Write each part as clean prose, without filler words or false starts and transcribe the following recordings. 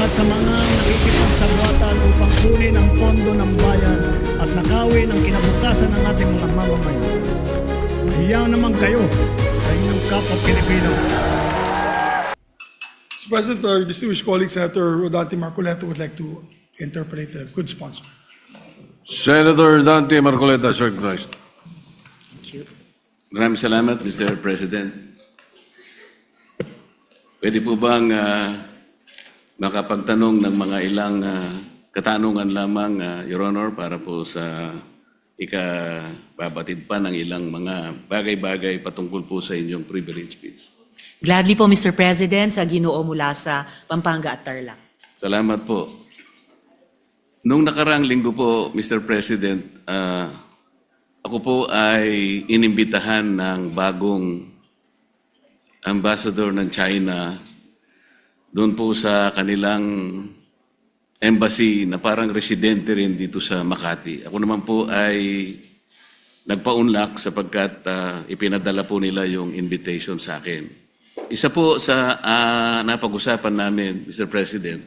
sa mga nakikipagsabwatan upang kunin ang pondo ng bayan at nakawin ang kinabukasan ng ating mga mamamayan. Mahiya naman kayo sa inyong kapwa Pilipino. Mr. President, our distinguished colleague, Senator Rodante Marcoleta, would like to interpolate a good sponsor. Senator Dante Marcoleta, recognized. Maraming salamat, Mr. President. Pwede po bang makapagtanong ng mga ilang katanungan lamang, Your Honor, para po sa ikababatid pa ng ilang mga bagay-bagay patungkol po sa inyong privilege speech. Gladly po, Mr. President, sa Ginoo mula sa Pampanga at Tarlac. Salamat po. Nung nakaraang linggo po, Mr. President, ako po ay inimbitahan ng bagong ambassador ng China doon po sa kanilang embassy na parang residente rin dito sa Makati. Ako naman po ay nagpaunlak sapagkat ipinadala po nila yung invitation sa akin. Isa po sa napag-usapan namin, Mr. President,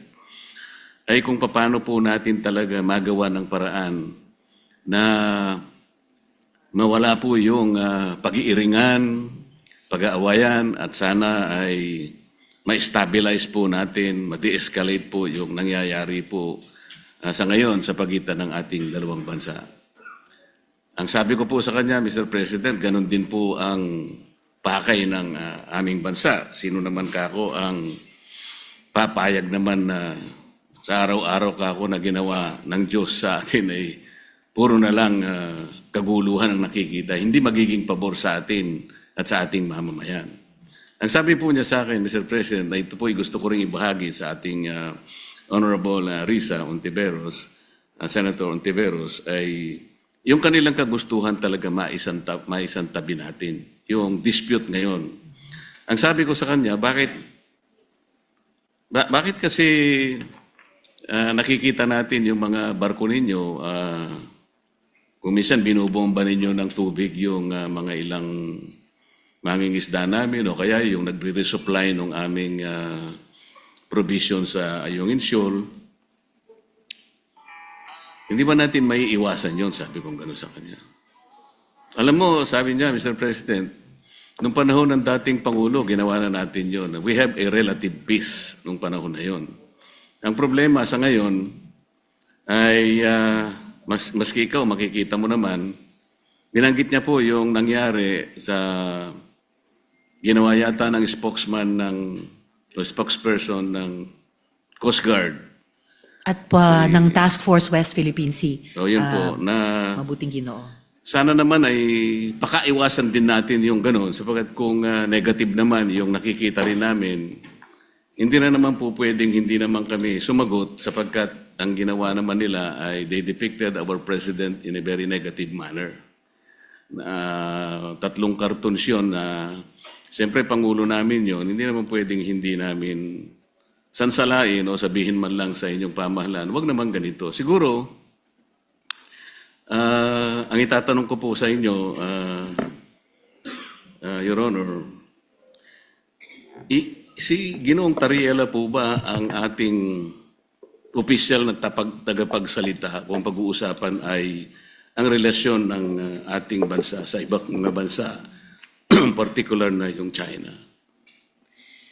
ay kung paano po natin talaga magawa ng paraan na mawala po yung pag-iiringan, pag-aawayan at sana ay ma-stabilize po natin, ma-de-escalate po yung nangyayari po sa ngayon sa pagitan ng ating dalawang bansa. Ang sabi ko po sa kanya, Mr. President, ganun din po ang pakay ng aming bansa. Sino naman kako ang papayag naman na sa araw-araw kako na ginawa ng Diyos sa atin ay puro na lang kaguluhan ang nakikita. Hindi magiging pabor sa atin at sa ating mamamayan. Ang sabi po niya sa akin, Mr. President, na ito po ay gusto ko rin ibahagi sa ating Honorable Risa Ontiveros, Senator Ontiveros, ay yung kanilang kagustuhan talaga maisantabi natin. Yung dispute ngayon. Ang sabi ko sa kanya, bakit kasi nakikita natin yung mga barko ninyo, kung minsan binubomba ninyo ng tubig yung mga ilang mangingisda namin o kaya yung nagre-resupply ng aming provision sa Ayungin Shoal. Hindi ba natin may iwasan yun? Sabi kong gano'n sa kanya. Alam mo, sabi niya, Mr. President, nung panahon ng dating Pangulo, ginawa na natin yun. We have a relative peace nung panahon na yun. Ang problema sa ngayon ay, maski ikaw, makikita mo naman, binanggit niya po yung nangyari sa ginawa yata ng spokesman o spokesperson ng Coast Guard. At ng Task Force West Philippine Sea. So yun po, na Mabuting Ginoo. sana naman ay pakaiwasan din natin yung gano'n sapagkat kung negative naman yung nakikita rin namin, hindi na naman po pwedeng hindi naman kami sumagot sapagkat ang ginawa naman nila ay they depicted our president in a very negative manner. Tatlong cartoons yun na siyempre Pangulo namin yun, hindi naman pwedeng hindi namin sansalain o sabihin man lang sa inyong pamahalaan, huwag naman ganito. Siguro, ang itatanong ko po sa inyo, Your Honor, si Ginoong Tariela po ba ang ating opisyal na tagapagsalita kung pag-uusapan ay ang relasyon ng ating bansa sa ibang mga bansa, particular na yung China?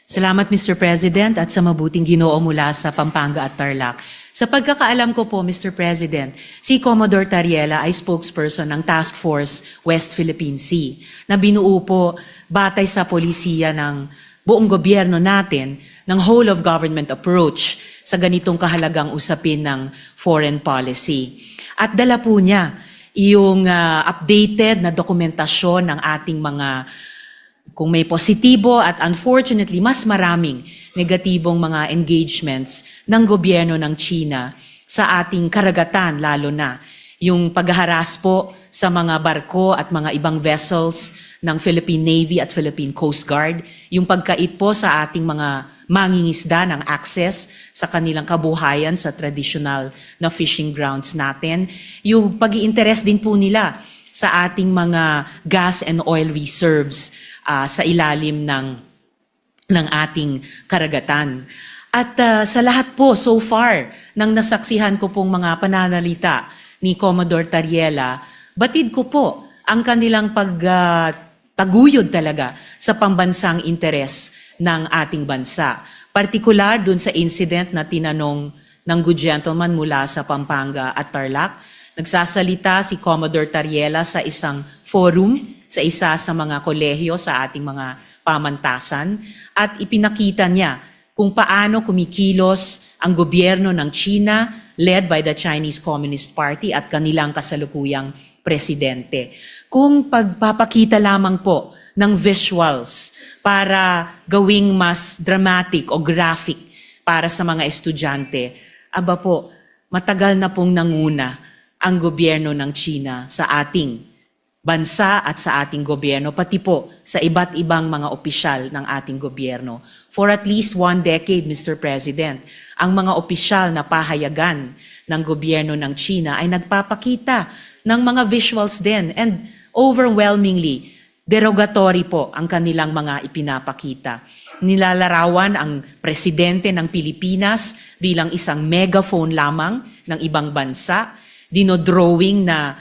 Salamat, Mr. President, at sa mabuting Ginoo mula sa Pampanga at Tarlac. Sa pagkakaalam ko po, Mr. President, si Commodore Tariela ay spokesperson ng Task Force West Philippine Sea na binuo po batay sa polisiya ng buong gobyerno natin ng whole of government approach sa ganitong kahalagang usapin ng foreign policy. At dala po niya yung updated na dokumentasyon ng ating mga kung may positibo at unfortunately mas maraming negatibong mga engagements ng gobyerno ng China sa ating karagatan, lalo na yung paghaharas po sa mga barko at mga ibang vessels ng Philippine Navy at Philippine Coast Guard, yung pagkait po sa ating mga mangingisda ng access sa kanilang kabuhayan sa traditional na fishing grounds natin, yung pag-i-interest din po nila sa ating mga gas and oil reserves sa ilalim ng ating karagatan. At sa lahat po so far ng nasaksihan ko pong mga pananalita ni Commodore Tariela, batid ko po ang kanilang paguyod talaga sa pambansang interes ng ating bansa. Partikular dun sa incident na tinanong ng good gentleman mula sa Pampanga at Tarlac, nagsasalita si Commodore Tariela sa isang forum, sa isa sa mga kolehiyo sa ating mga pamantasan, at ipinakita niya kung paano kumikilos ang gobyerno ng China led by the Chinese Communist Party at kanilang kasalukuyang presidente. Kung pagpapakita lamang po ng visuals para gawing mas dramatic o graphic para sa mga estudyante, aba po, matagal na pong nanguna ang gobyerno ng China sa ating bansa at sa ating gobyerno, pati po sa iba't ibang mga opisyal ng ating gobyerno. For at least 1 decade, Mr. President, ang mga opisyal na pahayagan ng gobyerno ng China ay nagpapakita ng mga visuals din, and overwhelmingly derogatory po ang kanilang mga ipinapakita. Nilalarawan ang presidente ng Pilipinas bilang isang megaphone lamang ng ibang bansa, dinodrawing na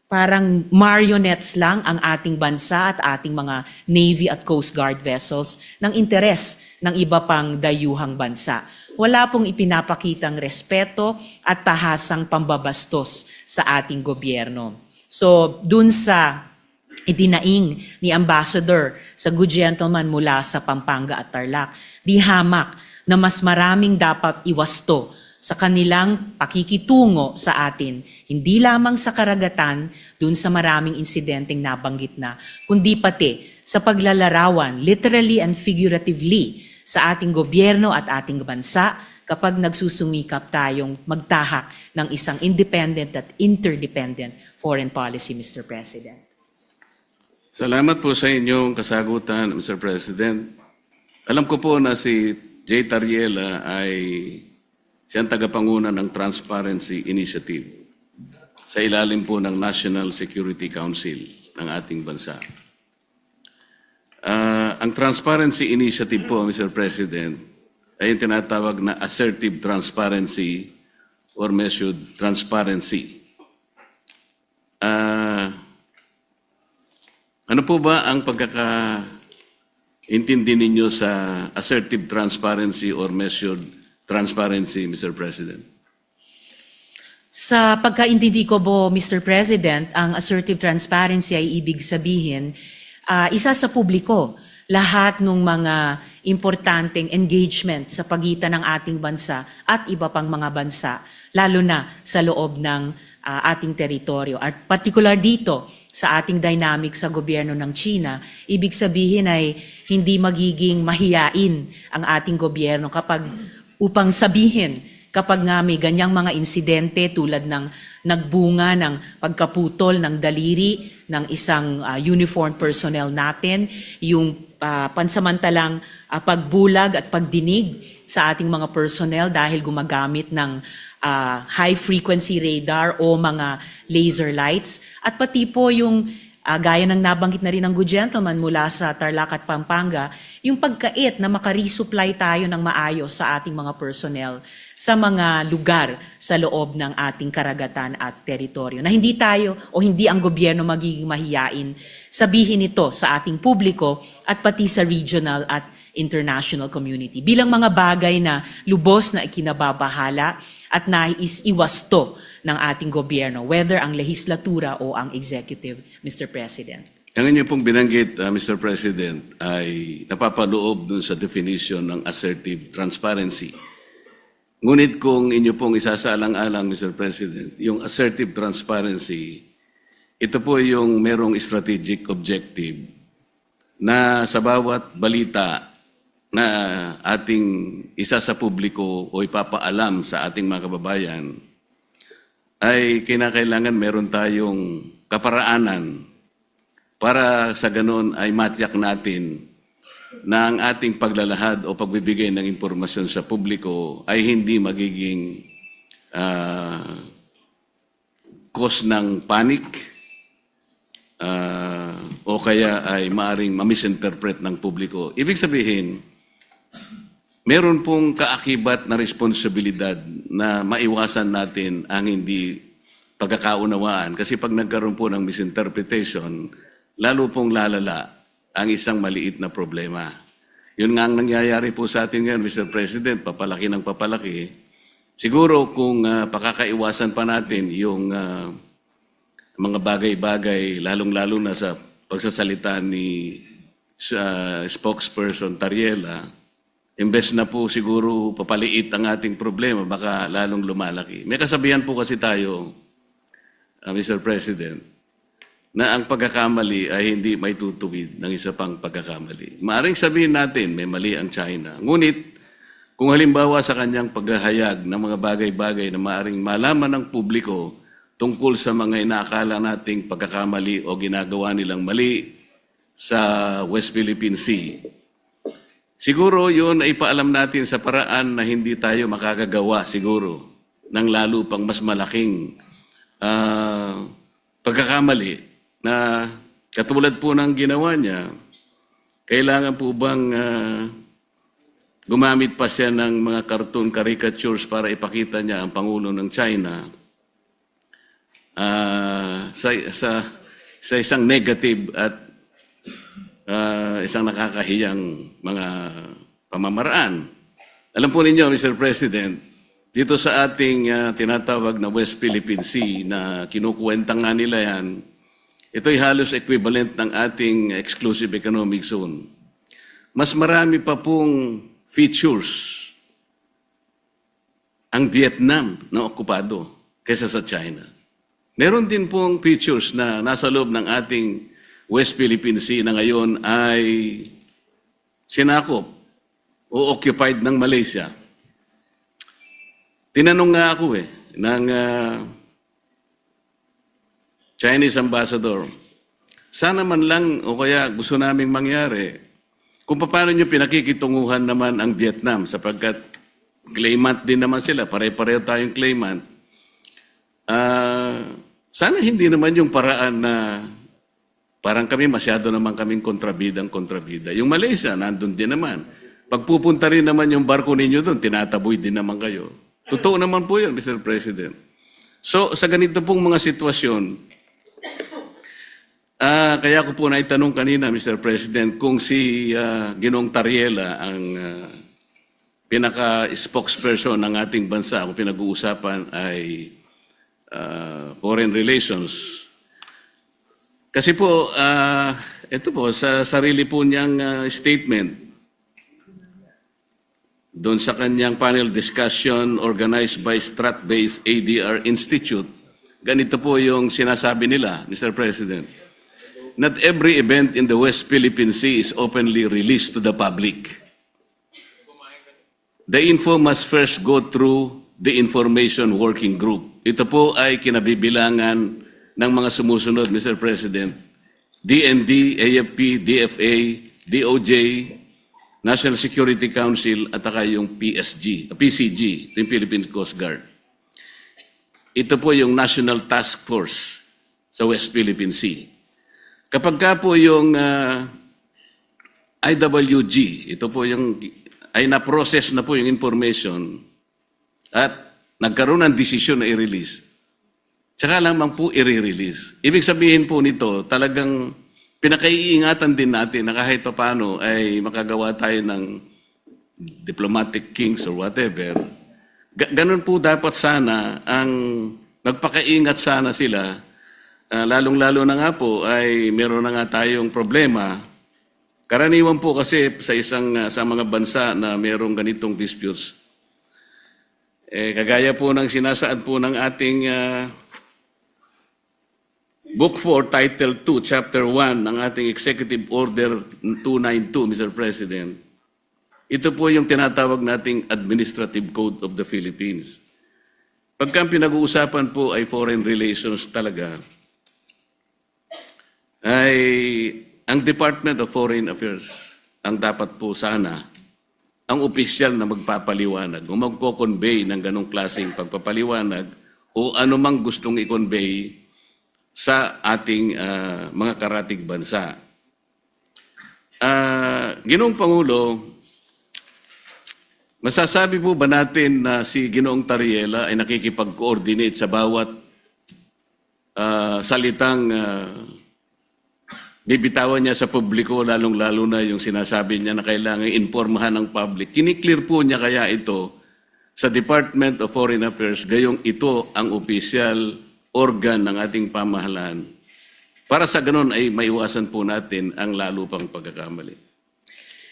parang marionettes lang ang ating bansa at ating mga Navy at Coast Guard vessels ng interes ng iba pang dayuhang bansa. Wala pong ipinapakitang respeto at tahasang pambabastos sa ating gobyerno. So, dun sa idinaing ni Ambassador sa good gentleman mula sa Pampanga at Tarlac, di hamak na mas maraming dapat iwasto sa kanilang pakikitungo sa atin, hindi lamang sa karagatan, dun sa maraming insidenteng nabanggit na, kundi pati sa paglalarawan, literally and figuratively, sa ating gobyerno at ating bansa kapag nagsusumikap tayong magtahak ng isang independent at interdependent foreign policy, Mr. President. Salamat po sa inyong kasagutan, Mr. President. Alam ko po na si J. Tariela ay siyang tagapanguna ng Transparency Initiative sa ilalim po ng National Security Council ng ating bansa. Ang Transparency Initiative po, Mr. President, ay yung tinatawag na assertive transparency or measured transparency. Ano po ba ang pagkakaintindi ninyo sa assertive transparency or measured transparency, Mr. President? Sa pagkaintindi ko po, Mr. President, ang assertive transparency ay ibig sabihin, isa sa publiko, lahat ng mga importanteng engagement sa pagitan ng ating bansa at iba pang mga bansa, lalo na sa loob ng ating teritoryo. At particular dito, sa ating dynamic sa gobyerno ng China, ibig sabihin ay hindi magiging mahiyain ang ating gobyerno upang sabihin kapag nga may ganyang mga insidente tulad ng nagbunga ng pagkaputol ng daliri ng isang uniformed personnel natin, yung pansamantalang pagbulag at pagdinig sa ating mga personnel dahil gumagamit ng high-frequency radar o mga laser lights, at pati po yung gaya ng nabanggit na rin ng good gentleman mula sa Tarlac at Pampanga, yung pagkait na makaresupply tayo ng maayos sa ating mga personnel sa mga lugar sa loob ng ating karagatan at teritoryo. Na hindi tayo o hindi ang gobyerno magiging mahiyain sabihin ito sa ating publiko at pati sa regional at international community. Bilang mga bagay na lubos na ikinababahala at nais iwasto ng ating gobyerno, whether ang lehislatura o ang executive, Mr. President. Ang inyo pong binanggit, Mr. President, ay napapaloob dun sa definition ng assertive transparency. Ngunit kung inyo pong isasaalang-alang, Mr. President, yung assertive transparency, ito po yung merong strategic objective na sa bawat balita na ating isa sa publiko o ipapaalam sa ating mga kababayan, ay kinakailangan meron tayong kaparaanan para sa ganun ay matiyak natin na ang ating paglalahad o pagbibigay ng impormasyon sa publiko ay hindi magiging cause ng panic o kaya ay maaring ma-misinterpret ng publiko. Ibig sabihin, meron pong kaakibat na responsibilidad na maiwasan natin ang hindi pagkakaunawaan. Kasi pag nagkaroon po ng misinterpretation, lalo pong lalala ang isang maliit na problema. Yun nga ang nangyayari po sa atin ngayon, Mr. President, papalaki ng papalaki. Siguro kung pakakaiwasan pa natin yung mga bagay-bagay, lalong-lalo na sa pagsasalita ni spokesperson Tariela, imbes na po siguro papaliit ang ating problema, baka lalong lumalaki. May kasabihan po kasi tayo, Mr. President, na ang pagkakamali ay hindi may tutuwid ng isa pang pagkakamali. Maaring sabihin natin, may mali ang China. Ngunit, kung halimbawa sa kanyang paghahayag ng mga bagay-bagay na maaring malaman ng publiko tungkol sa mga inaakala nating pagkakamali o ginagawa nilang mali sa West Philippine Sea, siguro yun ay paalam natin sa paraan na hindi tayo makakagawa siguro ng lalo pang mas malaking pagkakamali na katulad po ng ginawa niya. Kailangan po bang gumamit pa siya ng mga cartoon caricatures para ipakita niya ang Pangulo ng China sa isang negative at isang nakakahiyang mga pamamaraan. Alam po ninyo, Mr. President, dito sa ating tinatawag na West Philippine Sea na kinukuwenta nga nila yan, ito'y halos equivalent ng ating exclusive economic zone. Mas marami pa pong features ang Vietnam na okupado kaysa sa China. Meron din pong features na nasa loob ng ating West Philippine Sea na ngayon ay sinakop o occupied ng Malaysia. Tinanong nga ako ng Chinese ambassador, sana man lang o kaya gusto naming mangyari kung paano nyo pinakikitunguhan naman ang Vietnam sapagkat claimant din naman sila, pare-pareho tayong claimant. Sana hindi naman yung paraan na parang kami masyado naman kaming kontrabida. Yung Malaysia, nandun din naman. Pagpupunta rin naman yung barko ninyo doon, tinataboy din naman kayo. Totoo naman po yun, Mr. President. So, sa ganito pong mga sitwasyon, kaya ko po naitanong kanina, Mr. President, kung si Ginong Tariela ang pinaka-spokesperson ng ating bansa, kung pinag-uusapan ay foreign relations. Kasi po, ito po, sa sarili po niyang statement, doon sa kanyang panel discussion organized by Strat-based ADR Institute, ganito po yung sinasabi nila, Mr. President. Not every event in the West Philippine Sea is openly released to the public. The info must first go through the Information Working Group. Ito po ay kinabibilangan ng mga sumusunod, Mr. President. DND, AFP, DFA, DOJ, National Security Council at saka yung PCG, yung Philippine Coast Guard. Ito po yung National Task Force sa West Philippine Sea. Kapag ka po yung IWG, ito po yung ay na-process na po yung information at nagkaroon ng desisyon na i-release, tsaka lamang po i-release. Ibig sabihin po nito, talagang pinakaiingatan din natin na kahit paano ay makagawa tayo ng diplomatic kings or whatever. Ganun po dapat sana ang magpakaingat sana sila. Lalong-lalo na nga po ay meron na nga tayong problema. Karaniwan po kasi sa mga bansa na merong ganitong disputes. Kagaya po ng sinasaad po ng ating Book 4, Title 2, Chapter 1 ng ating Executive Order 292, Mr. President. Ito po yung tinatawag nating Administrative Code of the Philippines. Pagka pinag-uusapan po ay foreign relations talaga, ay ang Department of Foreign Affairs ang dapat po sana ang opisyal na magpapaliwanag o magko-convey ng ganong klaseng pagpapaliwanag o anumang gustong i-convey sa ating mga karatig bansa. Ginoong Pangulo, Masasabi po ba natin na si Ginoong Tariela ay nakikipag-coordinate sa bawat salitang bibitawan niya sa publiko, lalong-lalo na yung sinasabi niya na kailangan informahan ng public? Kiniklear po niya kaya ito sa Department of Foreign Affairs, gayong ito ang official organ ng ating pamahalaan, para sa ganun ay maiwasan po natin ang lalo pang pagkakamali?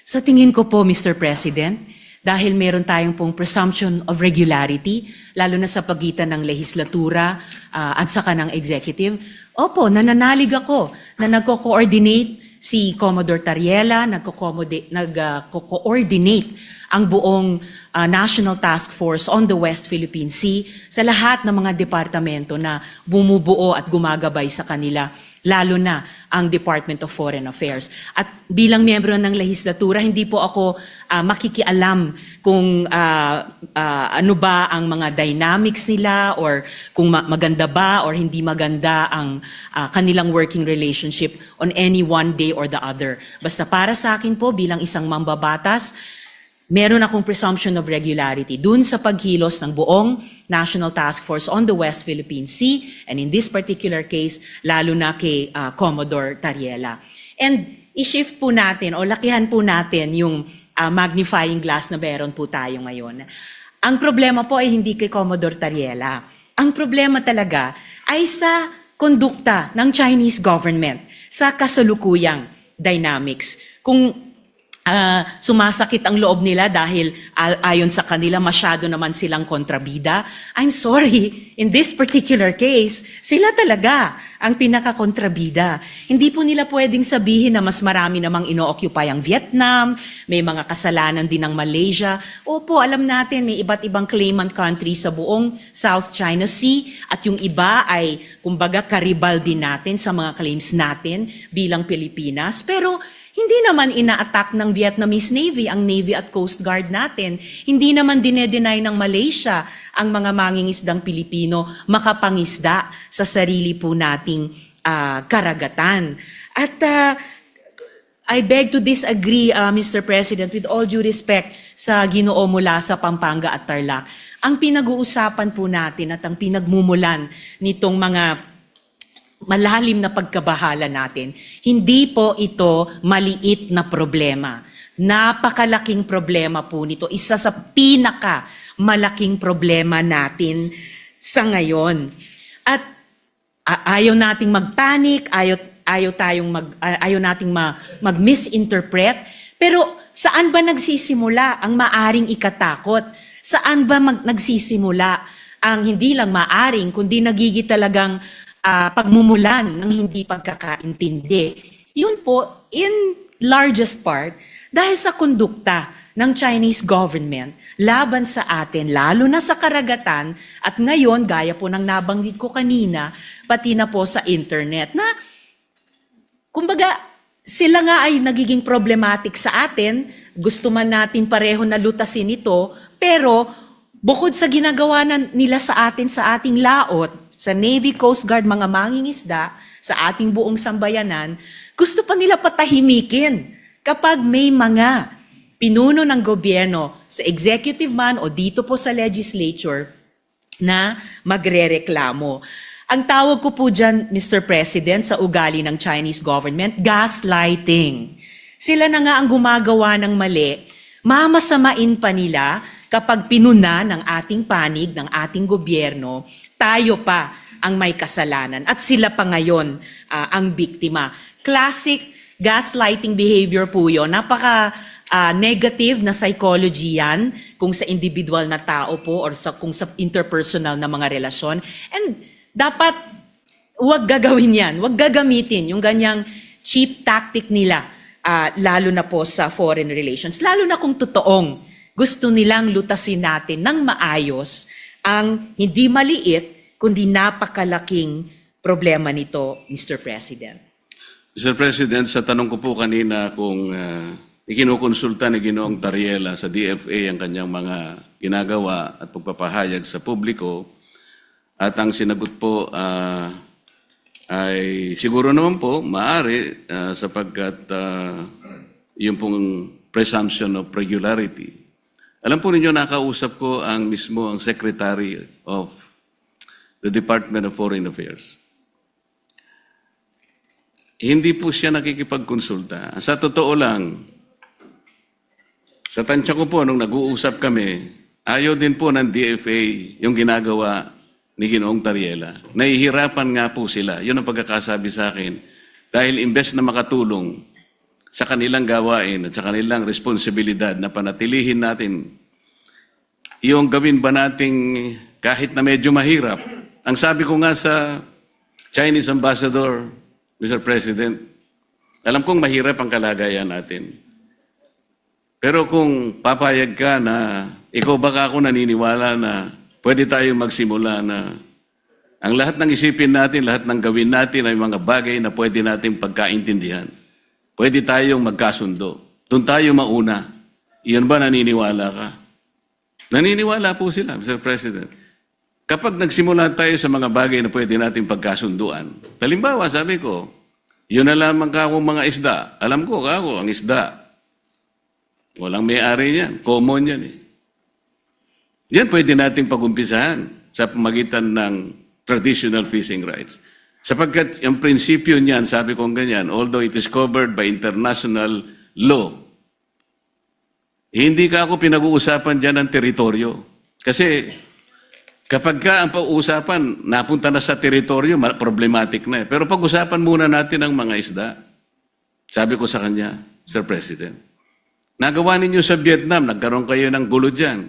Sa tingin ko po, Mr. President, dahil meron tayong pong presumption of regularity, lalo na sa pagitan ng lehislatura at saka ng executive, opo, nananalig ako na nagko-coordinate si Commodore Tariela, nagko-coordinate ang buong National Task Force on the West Philippine Sea sa lahat ng mga departamento na bumubuo at gumagabay sa kanila, lalo na ang Department of Foreign Affairs. At bilang miyembro ng lehislatura, hindi po ako makikialam kung ano ba ang mga dynamics nila or kung maganda ba or hindi maganda ang kanilang working relationship on any one day or the other. Basta para sa akin po, bilang isang mambabatas, meron akong presumption of regularity dun sa pagkilos ng buong National Task Force on the West Philippine Sea, and in this particular case, lalo na kay Commodore Tariela. And i-shift po natin o lakihan po natin yung magnifying glass na meron po tayo ngayon. Ang problema po ay hindi kay Commodore Tariela. Ang problema talaga ay sa kondukta ng Chinese government sa kasalukuyang dynamics. Kung sumasakit ang loob nila dahil ayon sa kanila masyado naman silang kontrabida, I'm sorry, in this particular case, sila talaga ang pinaka-kontrabida. Hindi po nila pwedeng sabihin na mas marami namang ino-occupy ang Vietnam, may mga kasalanan din ng Malaysia. Opo, alam natin may iba't ibang claimant country sa buong South China Sea at yung iba ay kumbaga karibal din natin sa mga claims natin bilang Pilipinas. Pero hindi naman ina-attack ng Vietnamese Navy ang Navy at Coast Guard natin. Hindi naman dinedenay ng Malaysia ang mga mangingisdang Pilipino makapangisda sa sarili po nating karagatan. At I beg to disagree, Mr. President, with all due respect sa Ginoo mula sa Pampanga at Tarlac. Ang pinag-uusapan po natin at ang pinagmumulan nitong mga malalim na pagkabahala natin, hindi po ito maliit na problema. Napakalaking problema po nito. Isa sa malaking problema natin sa ngayon. At ayaw nating magpanik, ayaw nating mag-misinterpret. Pero saan ba nagsisimula ang maaring ikatakot? Saan ba nagsisimula ang hindi lang maaring, kundi nagigit talagang pagmumulan ng hindi pagkakaintindi? Yun po, in largest part, dahil sa kondukta ng Chinese government laban sa atin, lalo na sa karagatan, at ngayon, gaya po ng nabanggit ko kanina, pati na po sa internet, na kumbaga, sila nga ay nagiging problematic sa atin, gusto man natin pareho na lutasin ito, pero bukod sa ginagawa nila sa atin sa ating laot, sa Navy, Coast Guard, mga mangingisda, sa ating buong sambayanan, gusto pa nila patahimikin kapag may mga pinuno ng gobyerno sa executive man o dito po sa legislature na magrereklamo. Ang tawag ko po dyan, Mr. President, sa ugali ng Chinese government, gaslighting. Sila na nga ang gumagawa ng mali, mamasamain pa nila kapag pinuna ng ating panig, ng ating gobyerno, tayo pa ang may kasalanan at sila pa ngayon ang biktima. Classic gaslighting behavior po yun. Napaka negative na psychology yan kung sa individual na tao po or kung sa interpersonal na mga relasyon. And dapat wag gagawin yan, wag gagamitin yung ganyang cheap tactic nila, lalo na po sa foreign relations. Lalo na kung totoong gusto nilang lutasin natin ng maayos ang hindi maliit, kundi napakalaking problema nito, Mr. President. Mr. President, sa tanong ko po kanina kung ikinukonsulta ni Ginoong Tariela sa DFA ang kanyang mga ginagawa at pagpapahayag sa publiko, at ang sinagot po ay siguro naman po maaari sapagkat yung pong presumption of regularity Alam po ninyo, nakausap ko ang mismo ang Secretary of the Department of Foreign Affairs. Hindi po siya nakikipagkonsulta. Sa totoo lang, sa tansya ko po, nung nag-uusap kami, ayaw din po ng DFA yung ginagawa ni Ginoong Tariela. Nahihirapan nga po sila. Yun ang pagkakasabi sa akin. Dahil imbes na makatulong sa kanilang gawain at sa kanilang responsibilidad na panatilihin natin yung gawin ba nating kahit na medyo mahirap. Ang sabi ko nga sa Chinese Ambassador, Mr. President, alam kong mahirap ang kalagayan natin. Pero kung papayag ka na ikaw baka ako naniniwala na pwede tayong magsimula na ang lahat ng isipin natin, lahat ng gawin natin ay mga bagay na pwede nating pagkaintindihan. Pwede tayong magkasundo. Doon tayo mauna. Iyon ba naniniwala ka? Naniniwala po sila, Mr. President. Kapag nagsimula tayo sa mga bagay na pwede nating pagkasunduan, halimbawa, sabi ko, yun na lamang ka akong mga isda. Alam ko, ako, ang isda. Walang may-ari niyan. Common yan eh. Yan pwede nating pag-umpisahan sa pamagitan ng traditional fishing rights. Sapagkat yung prinsipyo niyan, sabi kong ganyan, although it is covered by international law, hindi ka ako pinag-uusapan dyan ng teritoryo. Kasi kapag ka ang pag-uusapan, napunta na sa teritoryo, problematic na eh. Pero pag-usapan muna natin ang mga isda. Sabi ko sa kanya, Sir President, nagawa ninyo sa Vietnam, nagkaroon kayo ng gulo dyan.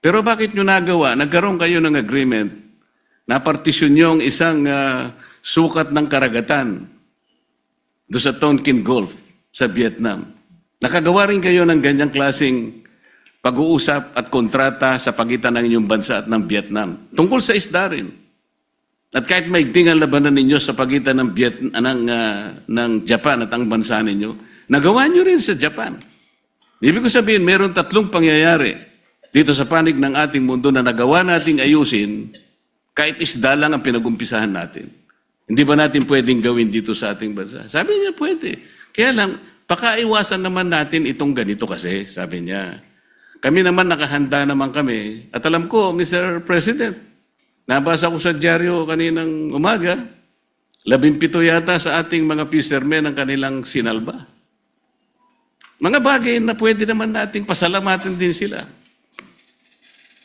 Pero bakit nyo nagawa? Nagkaroon kayo ng agreement na partisyon nyo ang isang sukat ng karagatan doon sa Tonkin Gulf sa Vietnam. Nakagawa rin kayo ng ganyang klaseng pag-uusap at kontrata sa pagitan ng inyong bansa at ng Vietnam. Tungkol sa isda rin. At kahit may ang labanan ninyo sa pagitan ng, ng Japan at ang bansa ninyo, nagawa nyo rin sa Japan. Ibig ko sabihin, meron 3 pangyayari dito sa panig ng ating mundo na nagawa nating ayusin kahit isda lang ang pinag-umpisahan natin. Hindi ba natin pwedeng gawin dito sa ating bansa? Sabi niya, pwede. Kaya lang, pakaiwasan naman natin itong ganito kasi, sabi niya. Kami naman nakahanda naman kami. At alam ko, Mr. President, nabasa ko sa dyaryo kaninang umaga, 17 yata sa ating mga fishermen ang kanilang sinalba. Mga bagay na pwede naman nating pasalamatin din sila.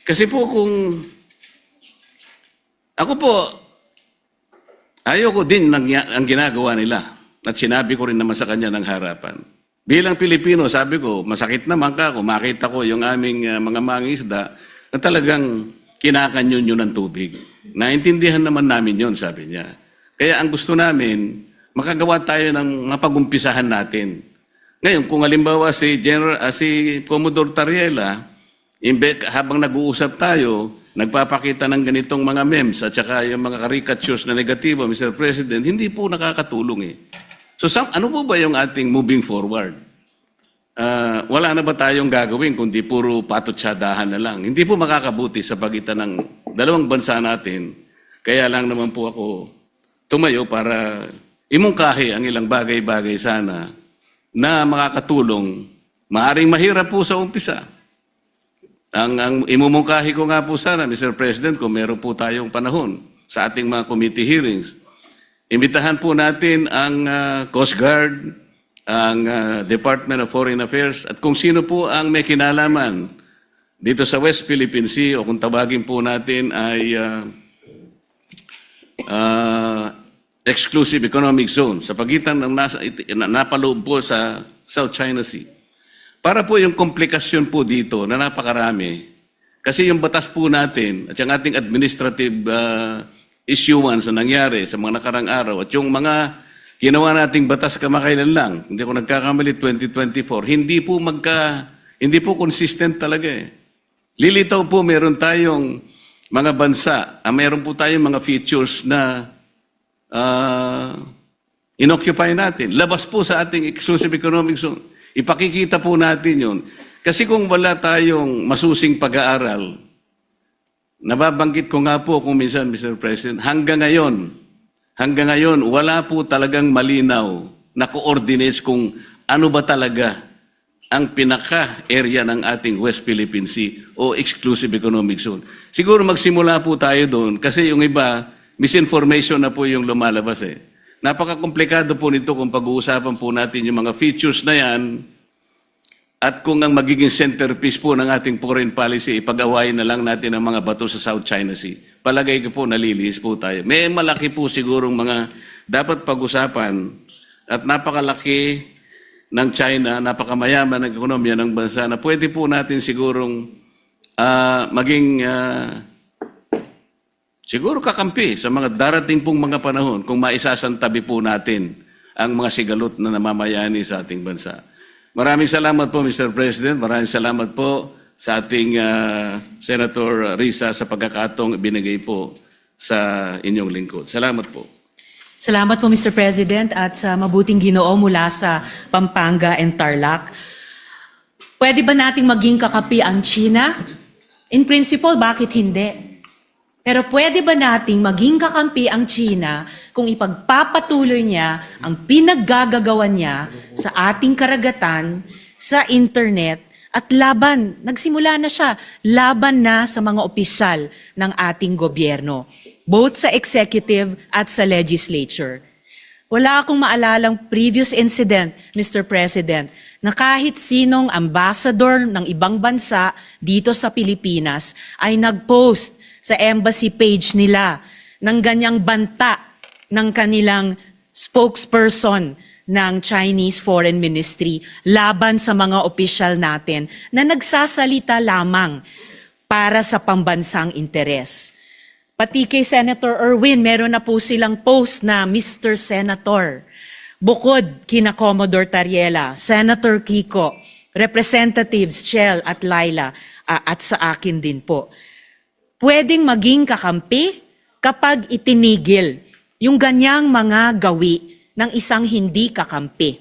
Kasi po kung ako po, ayoko din ang ginagawa nila. At sinabi ko rin naman sa kanya ng harapan. Bilang Pilipino, sabi ko, masakit naman ka kung makita ko yung aming mga mangisda na talagang kinakanyon yun ng tubig. Naintindihan naman namin yun, sabi niya. Kaya ang gusto namin, makagawa tayo ng mapagumpisahan natin. Ngayon, kung halimbawa si Commodore Tariela, habang nag-uusap tayo, nagpapakita ng ganitong mga memes at saka yung mga caricatures na negatibo, Mr. President, hindi po nakakatulong eh. So ano po ba yung ating moving forward? Wala na ba tayong gagawin kundi puro patutsadahan na lang? Hindi po makakabuti sa pagitan ng dalawang bansa natin. Kaya lang naman po ako tumayo para imungkahi ang ilang bagay-bagay sana na makakatulong. Maaring mahirap po sa umpisa. Ang imumungkahi ko nga po sana, Mr. President, kung meron po tayong panahon sa ating mga committee hearings, imbitahan po natin ang Coast Guard, ang Department of Foreign Affairs, at kung sino po ang may kinalaman dito sa West Philippine Sea, o kung tawagin po natin ay Exclusive Economic Zone, sa pagitan ng napaloob po sa South China Sea. Para po yung komplikasyon po dito na napakarami, kasi yung batas po natin at yung ating administrative issuance na nangyari sa mga nakarang araw at yung mga ginawa nating batas kamakailan lang, hindi ko nagkakamali 2024, hindi po consistent talaga eh. Lilitaw po meron tayong mga bansa, meron po tayong mga features na inoccupy natin. Labas po sa ating exclusive economic zone. Ipakikita po natin yun. Kasi kung wala tayong masusing pag-aaral, nababanggit ko nga po kung minsan, Mr. President, hanggang ngayon, wala po talagang malinaw na coordinates kung ano ba talaga ang pinaka-area ng ating West Philippine Sea o Exclusive Economic Zone. Siguro magsimula po tayo doon kasi yung iba, misinformation na po yung lumalabas eh. Napaka-komplikado po nito kung pag-uusapan po natin yung mga features na yan at kung ang magiging centerpiece po ng ating foreign policy, ipag-awayin na lang natin ang mga bato sa South China Sea. Palagay ko po, nalilihis po tayo. May malaki po sigurong mga dapat pag-usapan at napakalaki ng China, napakamayaman ng ekonomiya ng bansa na pwede po natin sigurong maging siguro kakampi sa mga darating pong mga panahon kung maisasantabi po natin ang mga sigalot na namamayani sa ating bansa. Maraming salamat po, Mr. President. Maraming salamat po sa ating Senator Risa sa pagkakataong ibinigay po sa inyong lingkod. Salamat po. Salamat po, Mr. President, at sa mabuting Ginoo mula sa Pampanga and Tarlac. Pwede ba nating maging kakapi ang China? In principle, bakit hindi? Pero pwede ba nating maging kakampi ang China kung ipagpapatuloy niya ang pinaggagawan niya sa ating karagatan, sa internet, at laban, nagsimula na siya, laban na sa mga opisyal ng ating gobyerno, both sa executive at sa legislature. Wala akong maalalang previous incident, Mr. President, na kahit sinong ambassador ng ibang bansa dito sa Pilipinas ay nag-post sa embassy page nila ng ganyang banta ng kanilang spokesperson ng Chinese Foreign Ministry laban sa mga opisyal natin na nagsasalita lamang para sa pambansang interes. Pati kay Senator Erwin, meron na po silang post na Mr. Senator. Bukod kina Commodore Tariela, Senator Kiko, Representatives Chel at Laila, at sa akin din po. Pwedeng maging kakampi kapag itinigil yung ganyang mga gawi ng isang hindi kakampi.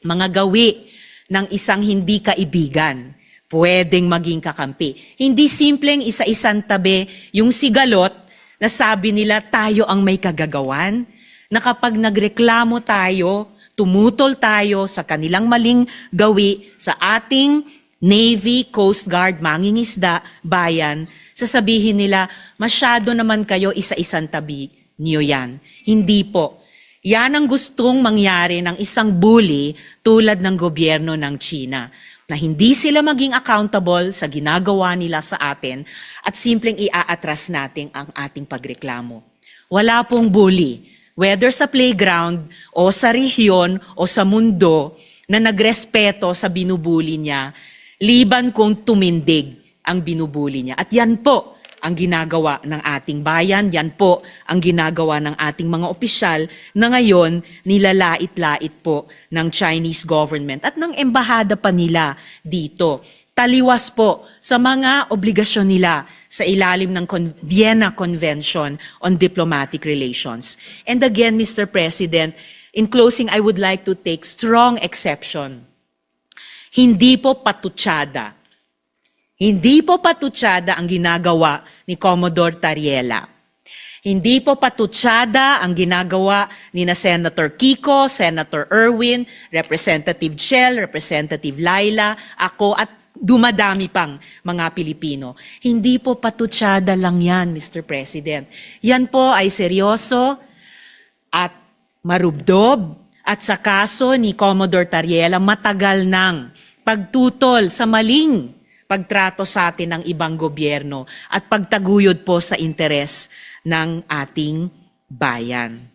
Mga gawi ng isang hindi kaibigan. Pwedeng maging kakampi. Hindi simpleng isa-isang tabi yung sigalot na sabi nila tayo ang may kagagawan, na kapag nagreklamo tayo, tumutol tayo sa kanilang maling gawi sa ating Navy, Coast Guard, mangingisda, bayan, sasabihin nila, masyado naman kayo isa-isang tabi niyo yan. Hindi po. Yan ang gustong mangyari ng isang bully tulad ng gobyerno ng China, na hindi sila maging accountable sa ginagawa nila sa atin at simpleng iaatras natin ang ating pagreklamo. Wala pong bully, whether sa playground o sa rehiyon o sa mundo, na nagrespeto sa binubuli niya, liban kung tumindig ang binubuli niya. At yan po ang ginagawa ng ating bayan, yan po ang ginagawa ng ating mga opisyal na ngayon nilalait-lait po ng Chinese government at ng embahada pa nila dito. Taliwas po sa mga obligasyon nila sa ilalim ng Vienna Convention on Diplomatic Relations. And again, Mr. President, in closing, I would like to take strong exception. Hindi po patutsada. Hindi po patutsada ang ginagawa ni Commodore Tariela. Hindi po patutsada ang ginagawa ni na Senator Kiko, Senator Erwin, Representative Chel, Representative Laila, ako at dumadami pang mga Pilipino. Hindi po patutsada lang yan, Mr. President. Yan po ay seryoso at marubdob at sa kaso ni Commodore Tariela matagal nang pagtutol sa maling pagtrato sa atin ng ibang gobyerno at pagtaguyod po sa interes ng ating bayan.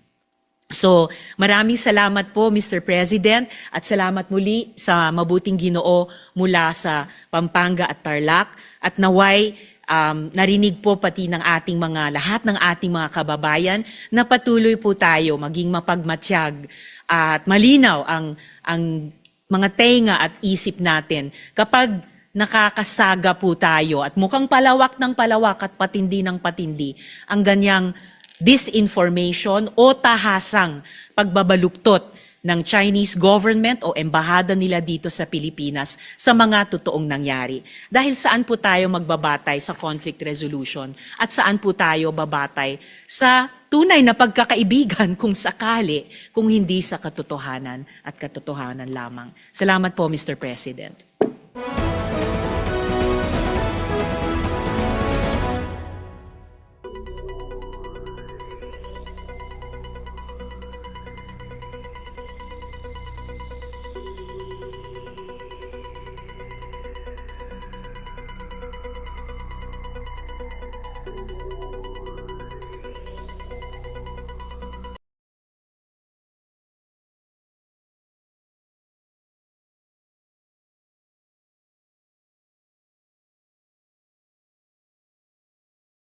So, maraming salamat po, Mr. President, at salamat muli sa mabuting Ginoo mula sa Pampanga at Tarlac. At naway, narinig po pati ng ating lahat ng ating mga kababayan na patuloy po tayo maging mapagmatsyag at malinaw ang mga tenga at isip natin kapag nakakasaga po tayo at mukhang palawak ng palawak at patindi ng patindi ang ganyang disinformation o tahasang pagbabaluktot ng Chinese government o embahada nila dito sa Pilipinas sa mga totoong nangyari. Dahil saan po tayo magbabatay sa conflict resolution at saan po tayo babatay sa tunay na pagkakaibigan kung sakali, kung hindi sa katotohanan at katotohanan lamang. Salamat po, Mr. President.